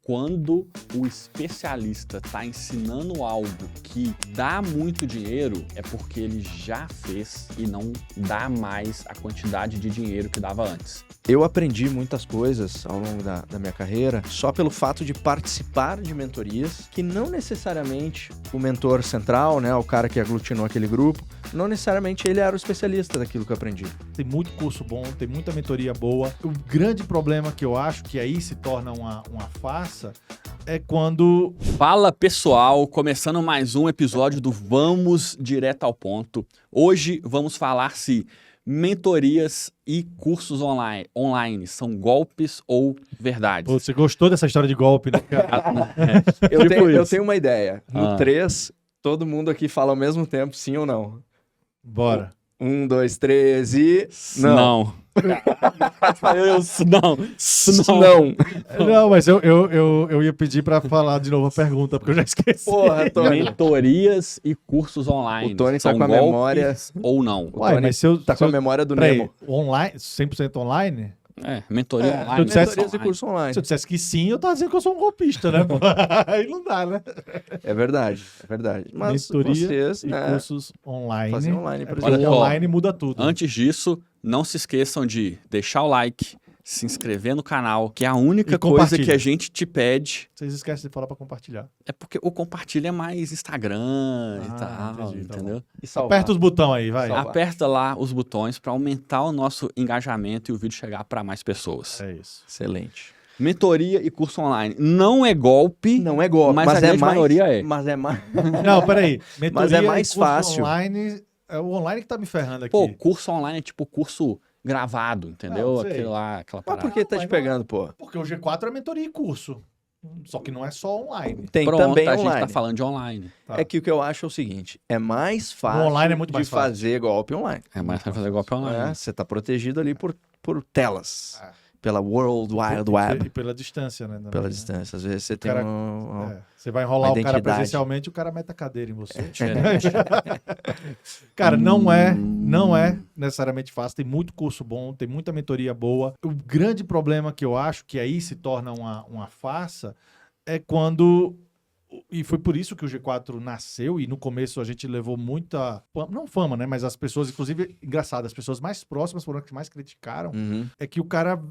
Quando o especialista está ensinando algo que dá muito dinheiro, é porque ele já fez e não dá mais a quantidade de dinheiro que dava antes. Eu aprendi muitas coisas ao longo da minha carreira só pelo fato de participar de mentorias que não necessariamente o mentor central, né, o cara que aglutinou aquele grupo, não necessariamente ele era o especialista daquilo que eu aprendi. Tem muito curso bom, tem muita mentoria boa. O grande problema que eu acho que aí se torna uma farsa é quando... Fala pessoal, começando mais um episódio do Vamos Direto ao Ponto. Hoje vamos falar se mentorias e cursos online são golpes ou verdades. Pô, você gostou dessa história de golpe, né, cara? Eu tenho uma ideia. No 3, todo mundo aqui fala ao mesmo tempo, sim ou não? Bora. 1, 2, 3 e... Não. Não, mas eu ia pedir pra falar de novo a pergunta, porque eu já esqueci. Porra, Tony. Mentorias e cursos online O Tony são tá com a golpes memória... ou não? O Tony mas se eu... tá com a memória do Nemo. Online, 100% online? Mentoria online. Se eu dissesse- Mentorias e curso online. Se eu dissesse que sim, eu tava dizendo que eu sou um golpista, né? Aí não dá, né? É verdade. Mas Mentoria vocês, e né, cursos online. fazem online, por Porque exemplo. online muda tudo. Antes disso, não se esqueçam de deixar o like, se inscrever no canal, que é a única E coisa compartilha. que a gente te pede. Vocês esquecem de falar pra compartilhar. É porque o compartilha é mais Instagram e tal, entendi, tá entendeu? e salvar. Aperta os botões aí, vai. Salvar. Aperta lá os botões para aumentar o nosso engajamento e o vídeo chegar para mais pessoas. É isso. Excelente. Mentoria e curso online. Não é golpe, Não é golpe, mas a grande maioria é. Mas é mais... Não, peraí. Mentoria Mas é mais e curso fácil. Online, é o online que tá me ferrando aqui. Pô, curso online é tipo curso gravado, entendeu? Não, sei. Aquele lá, aquela Mas parada. por que tá Mas te não é. pegando, pô? Porque o G4 é mentoria e curso. Só que não é só online. Tem Pronto, também a gente online. tá falando de online. Tá. É que o que eu acho é o seguinte, é mais fácil online é muito de mais fácil. fazer golpe online. É mais pra fazer golpe online. Né? Você tá protegido ali por telas. É. Pela World Wide E Web. pela distância, né? também, Pela né? distância. Às vezes você tem cara- um... É. Você vai enrolar uma o cara identidade. presencialmente e o cara mete a cadeira em você. Diferente. Cara, não é necessariamente fácil. Tem muito curso bom, tem muita mentoria boa. O grande problema que eu acho que aí se torna uma farsa é quando... E foi por isso que o G4 nasceu, e no começo a gente levou muita... Não fama, né? Mas as pessoas, inclusive, engraçado, as pessoas mais próximas foram as que mais criticaram, Uhum. é que o cara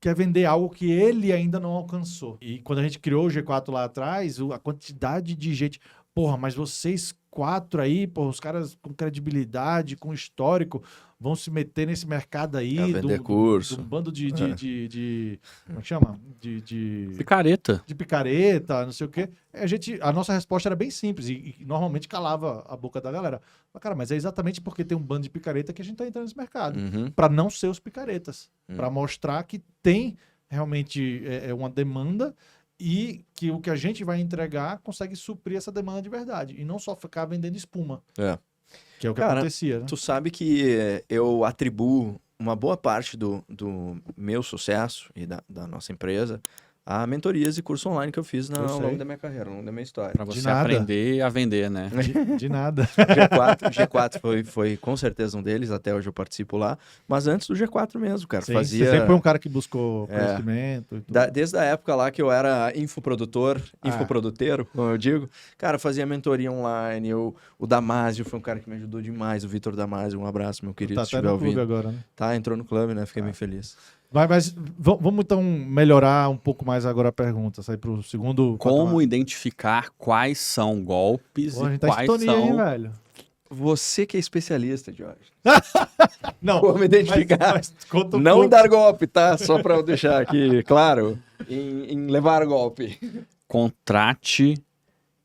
quer vender algo que ele ainda não alcançou. E quando a gente criou o G4 lá atrás, a quantidade de gente... Porra, mas vocês 4 aí, porra, os caras com credibilidade, com histórico, vão se meter nesse mercado aí É, vender curso. do bando de como é que chama? De Picareta. picareta, não sei o quê. A nossa resposta era bem simples e normalmente calava a boca da galera. Cara, mas é exatamente porque tem um bando de picareta que a gente tá entrando nesse mercado. Uhum. Para não ser os picaretas. Hum. Para mostrar que tem realmente uma demanda e que o que a gente vai entregar consegue suprir essa demanda de verdade. E não só ficar vendendo espuma. É. Que é o que Cara, acontecia, né? Tu sabe que eu atribuo uma boa parte do meu sucesso e da nossa empresa a mentorias e curso online que eu fiz ao sei. longo da minha carreira, ao longo da minha história. Pra você nada. aprender a vender, né? De nada. G4 foi com certeza um deles, até hoje eu participo lá, mas antes do G4 mesmo, cara. Sim, Fazia... Você sempre foi um cara que buscou É. conhecimento. E tudo. Desde a época lá que eu era infoproduteiro, como eu digo, cara, fazia mentoria online, o Damásio foi um cara que me ajudou demais, o Vitor Damásio, um abraço, meu querido, Tá se até estiver no clube ouvindo. agora, né? Tá, entrou no clube, né? Fiquei bem feliz. Mas vamos então melhorar um pouco mais agora a pergunta. Sair pro segundo... Como patamar. identificar quais são golpes Pô, a e gente tá em quais sintonia aí, são... velho. Você que é especialista, Jorge. Não, Como identificar? mas conta um Não pouco. em dar golpe, tá? Só pra eu deixar aqui claro, em levar golpe. Contrate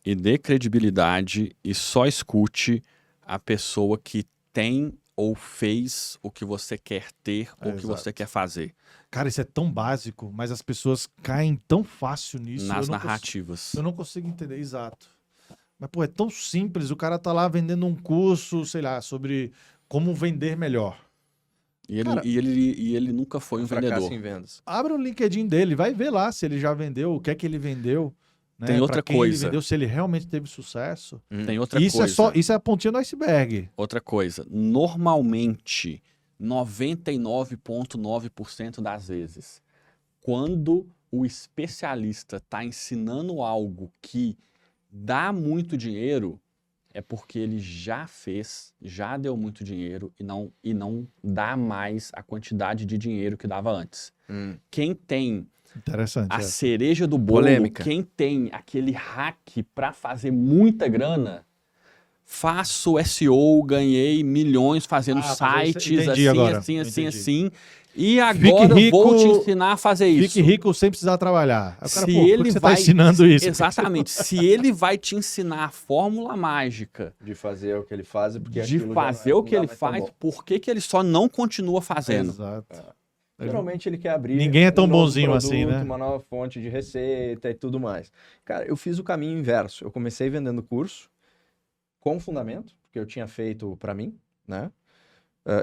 e dê credibilidade e só escute a pessoa que tem ou fez o que você quer ter ou o que Exato. você quer fazer. Cara, isso é tão básico, mas as pessoas caem tão fácil nisso. Nas eu não narrativas. Eu não consigo entender, exato. Mas, pô, é tão simples. O cara tá lá vendendo um curso, sei lá, sobre como vender melhor. E ele, Cara, e ele nunca foi um Fracasso vendedor. em vendas. Abre o LinkedIn dele, vai ver lá se ele já vendeu, o que é que ele vendeu. Né? Tem outra Pra quem coisa. Ele vendeu, se ele realmente teve sucesso. Tem outra Isso coisa. isso é a pontinha do iceberg. Outra coisa. Normalmente, 99,9% das vezes, quando o especialista está ensinando algo que dá muito dinheiro, é porque ele já fez, já deu muito dinheiro e não dá mais a quantidade de dinheiro que dava antes. Quem tem Interessante. a cereja do bolo, Polêmica. quem tem aquele hack para fazer muita grana, faço SEO, ganhei milhões fazendo sites entendi agora. assim. E agora rico, vou te ensinar a fazer isso. Fique rico sem precisar trabalhar. Aí o cara, Se pô, por que ele você vai tá ensinando isso? Exatamente. Se ele vai te ensinar a fórmula mágica De fazer o que ele faz, porque de aquilo já fazer não o que dá ele mais tão faz, bom. por que que ele só não continua fazendo? Exato. Geralmente ele quer abrir Ninguém é tão um novo bonzinho assim, produto, né? uma nova fonte de receita e tudo mais. Cara, eu fiz o caminho inverso. Eu comecei vendendo curso com fundamento, porque eu tinha feito para mim, né?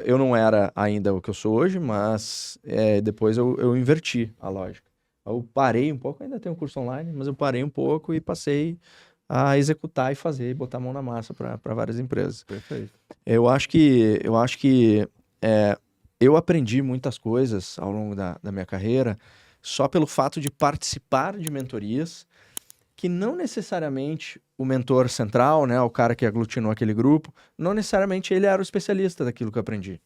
Eu não era ainda o que eu sou hoje, mas depois eu inverti a lógica. Eu parei um pouco, ainda tenho um curso online, mas eu parei um pouco e passei a executar e fazer, e botar a mão na massa para várias empresas. Perfeito. Eu acho que eu aprendi muitas coisas ao longo da minha carreira só pelo fato de participar de mentorias que não necessariamente o mentor central, né, o cara que aglutinou aquele grupo, não necessariamente ele era o especialista daquilo que eu aprendi.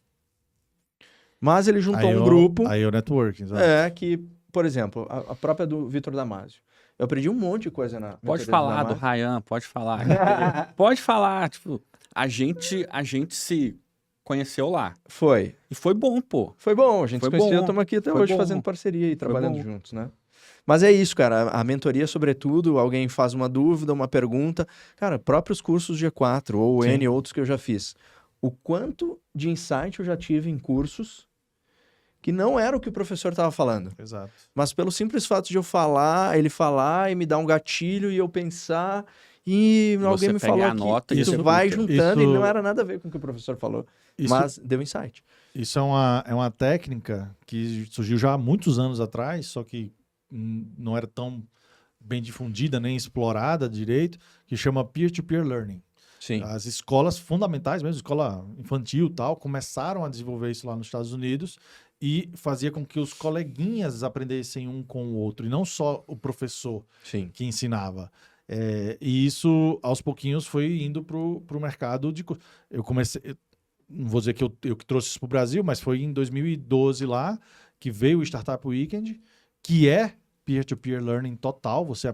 Mas ele juntou um grupo Aí o networking. Exato. que, por exemplo, a própria do Vitor Damasio. Eu aprendi um monte de coisa na Pode mentoria falar do Damasio. Ryan, pode falar. Pode falar, tipo, a gente se conheceu lá. Foi. E foi bom, pô. Foi bom, a gente Foi se conheceu, bom. estamos aqui até Foi hoje bom. fazendo parceria e trabalhando bom. juntos, né? Mas é isso, cara, a mentoria, sobretudo, alguém faz uma dúvida, uma pergunta, cara, próprios cursos G4 ou Sim. N outros que eu já fiz, o quanto de insight eu já tive em cursos que não era o que o professor estava falando, Exato. mas pelo simples fato de eu falar, ele falar e me dar um gatilho e eu pensar e E alguém você me pegar falou a nota e isso executa. vai juntando e Isso- não era nada a ver com o que o professor falou, mas deu insight. Isso é uma técnica que surgiu já há muitos anos atrás, só que não era tão bem difundida nem explorada direito, que chama peer-to-peer learning. Sim. As escolas fundamentais, mesmo escola infantil e tal, começaram a desenvolver isso lá nos Estados Unidos e fazia com que os coleguinhas aprendessem um com o outro, e não só o professor Sim. que ensinava. E isso, aos pouquinhos, foi indo para o mercado de... Eu comecei... Não vou dizer que eu que trouxe isso para o Brasil, mas foi em 2012 lá que veio o Startup Weekend, que é peer-to-peer learning total. Você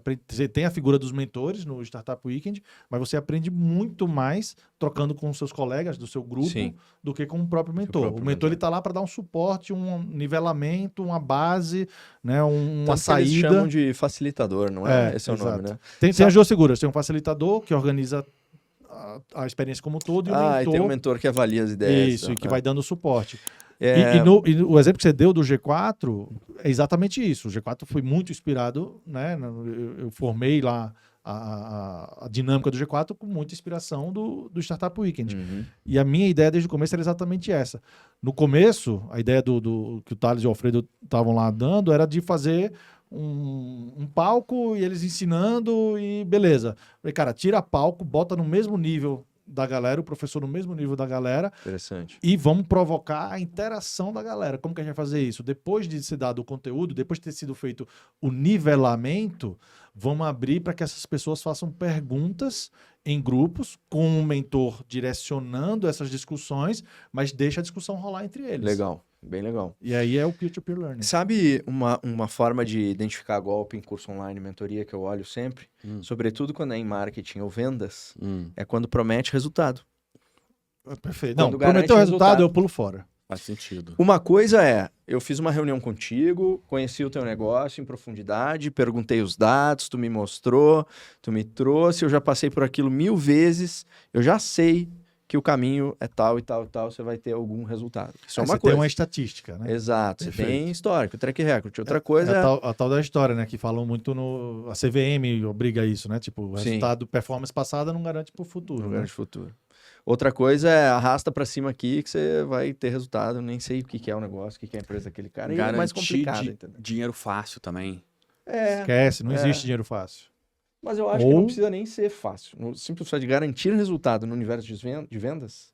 tem a figura dos mentores no Startup Weekend, mas você aprende muito mais trocando com os seus colegas do seu grupo Sim. do que com o próprio mentor. próprio O mentor está lá para dar um suporte, um nivelamento, uma base, né, uma Tanto que saída. eles chamam de facilitador, não é? Esse é o nome, exato. né? Tem as duas figuras. Tem um facilitador que organiza a experiência como um todo e o mentor. E tem um mentor que avalia as ideias. Isso, e que vai dando suporte. É, E o exemplo que você deu do G4 é exatamente isso. O G4 foi muito inspirado, né? Eu formei lá a dinâmica do G4 com muita inspiração do Startup Weekend. Uhum. E a minha ideia desde o começo era exatamente essa. No começo, a ideia que o Thales e o Alfredo estavam lá dando era de fazer um palco e eles ensinando e beleza. Falei, cara, tira palco, bota no mesmo nível da galera, o professor no mesmo nível da galera, Interessante. e vamos provocar a interação da galera. Como que a gente vai fazer isso? Depois de ser dado o conteúdo, depois de ter sido feito o nivelamento, vamos abrir para que essas pessoas façam perguntas em grupos, com o mentor direcionando essas discussões, mas deixa a discussão rolar entre eles. Legal, bem legal. E aí é o peer-to-peer learning. Sabe uma forma de identificar golpe em curso online, mentoria, que eu olho sempre? Sobretudo quando é em marketing ou vendas, é quando promete resultado. Perfeito. Quando Não, garante prometeu o resultado, resultado. eu pulo fora. Faz sentido. Uma coisa é, eu fiz uma reunião contigo, conheci o teu negócio em profundidade, perguntei os dados, tu me mostrou, tu me trouxe, eu já passei por aquilo 1000 vezes, eu já sei que o caminho é tal e tal e tal, você vai ter algum resultado. Isso é uma Você coisa. tem uma estatística, né? Exato, Perfeito. você tem histórico, track record. Outra coisa É é... a tal da história, né? Que falam muito no... A CVM obriga isso, né? Tipo, o Sim. resultado performance passada não garante pro futuro. No Né? grande futuro. Outra coisa é arrasta pra cima aqui que você vai ter resultado. Nem sei o que é o negócio, o que é a empresa daquele cara. E é mais complicado, entendeu? dinheiro fácil também. Esquece, não existe dinheiro fácil. Mas eu acho que não precisa nem ser fácil. No simples fato de garantir resultado no universo de vendas,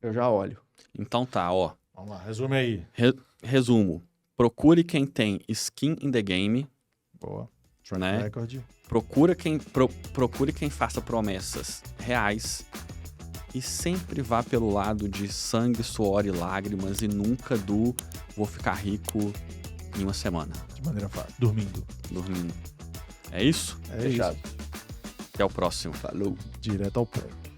eu já olho. Então tá, ó. Vamos lá, resume aí. Resumo. Procure quem tem skin in the game, Boa. né? Recorde. Procure quem faça promessas reais e sempre vá pelo lado de sangue, suor e lágrimas e nunca do vou ficar rico em uma semana, De maneira fácil. Dormindo. dormindo. É isso? É Fechado. isso. Até o próximo. Falou. Direto ao ponto.